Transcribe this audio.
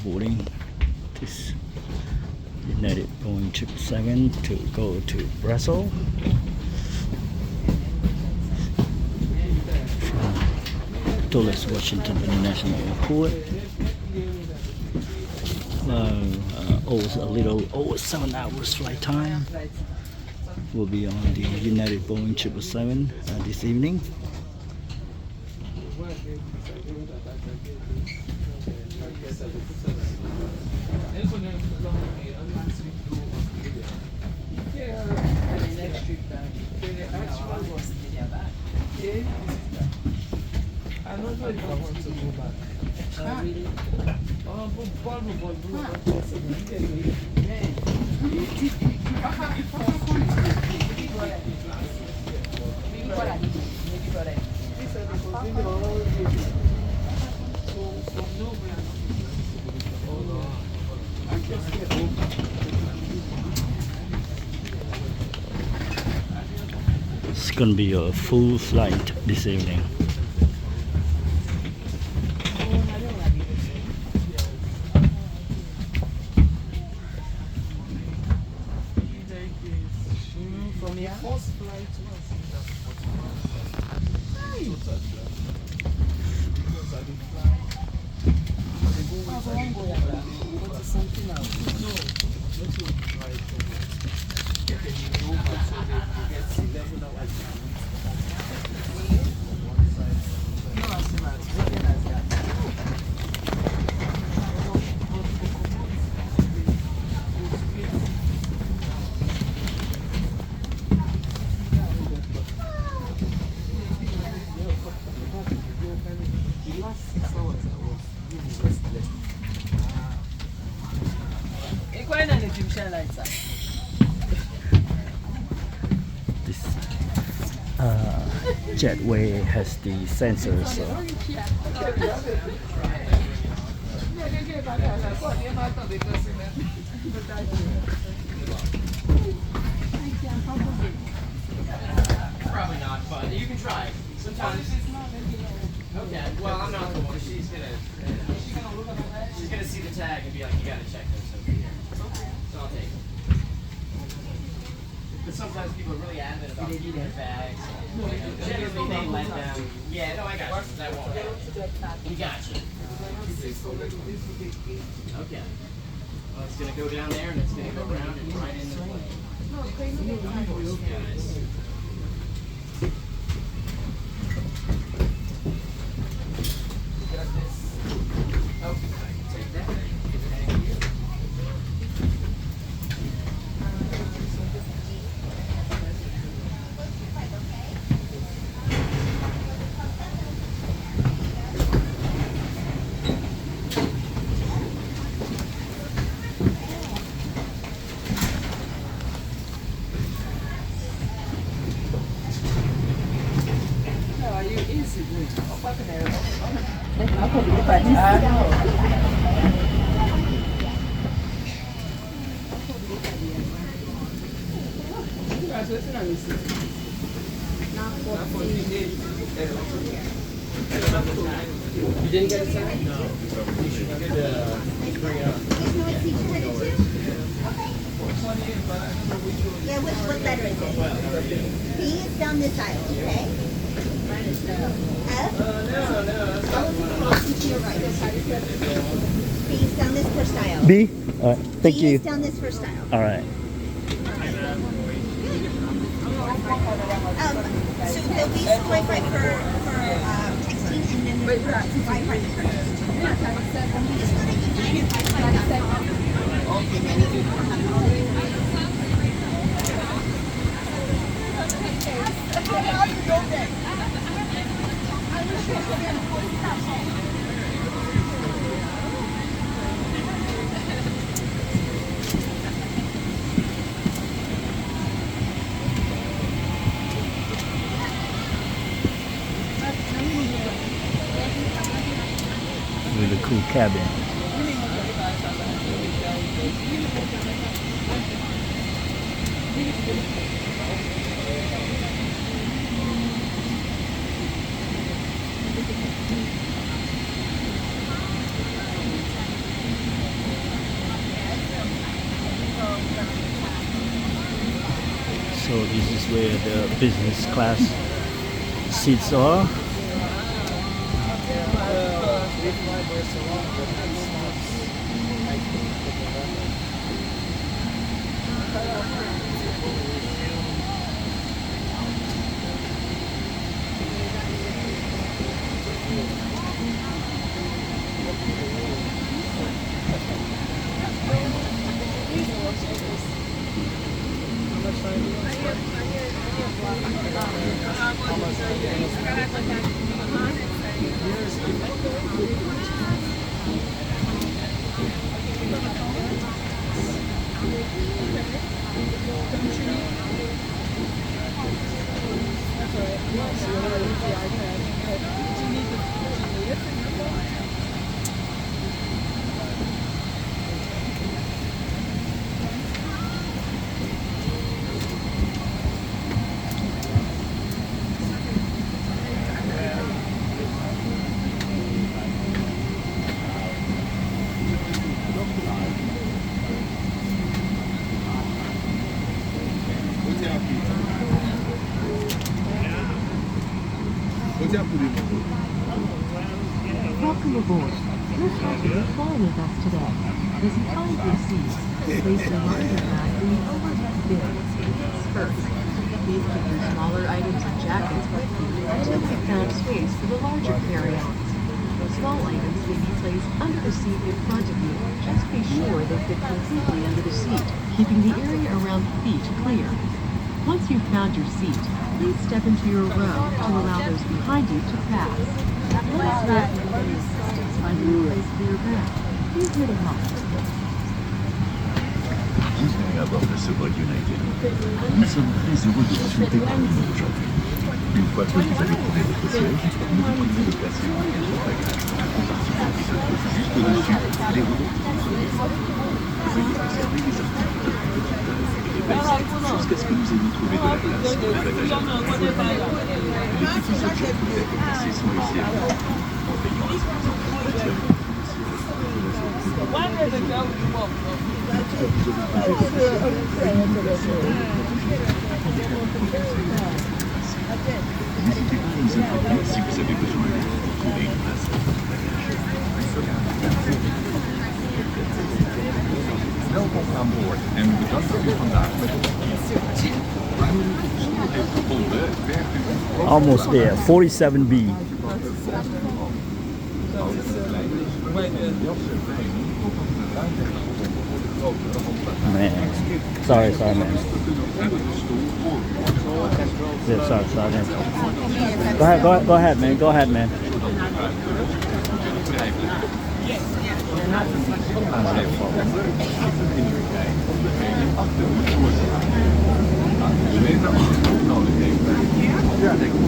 boarding this United Boeing 777 to go to Brussels from Dulles, Washington International Airport. A little over 7 hours flight time. We'll be on the United Boeing 777 this evening. I don't know if I want to go back. Really? It's gonna be a full flight this evening. From your first flight something else. This jetway has the sensors. Probably not, but you can try. Sometimes. Okay. Well, I'm not the one. She's gonna see the tag and be like, you gotta check this over here. So I'll take it. But sometimes people are really adamant about keeping their bags. Generally, they let them. Yeah, no, I got you. That won't happen. We got you. Okay. Well, it's gonna go down there and it's gonna go around and right in the plane. Guys. You didn't get a tag? No. You should get bring it up. Yeah, what letter is it? B is down this aisle, okay? F? No. To your right. B is down this first aisle. B? Alright, thank B you. is down this first aisle. Alright. So there'll be some Wi-Fi for texting and then there's Wi-Fi for you just go to United Wi-Fi. And then if you Really cool cabin. where the business class seats are. Welcome aboard. Your pleasure to fly with us today. As you find your seats, place your larger bag in the overhead bins. First, please keep your smaller items and jackets with you until you've found space for the larger carry-ons. Small items may be placed under the seat in front of you. Just be sure they fit completely under the seat, keeping the area around the feet clear. Once you've found your seat, please step into your row to allow those behind you to pass. Let us know if you need any assistance finding a place for your bag. Please here to help. Bienvenue à bord de ce vol United. Nous sommes très heureux de vous souhaiter bienvenue aujourd'hui. Une fois que vous avez trouvé votre siège, nous vous prions de placer vos bagages en particulier juste au-dessus des rouleaux. Veuillez conserver les articles depuis petite taille et les baisser jusqu'à ce que nous ayons trouvé de la place pour les bagages. Les petits objets peuvent être placés sur le siège en veillant à ce que les enfants N'hésitez pas à nous informer si vous avez besoin d'aide pour trouver une place pour votre bagage. Welkom aan boord en bedankt dat u vandaag met ons heeft verbonden. Werkt u Almost there, 47B. Man, sorry, man. Yeah, sorry, man. Go ahead, man. nodig heeft. Ja, denk ik.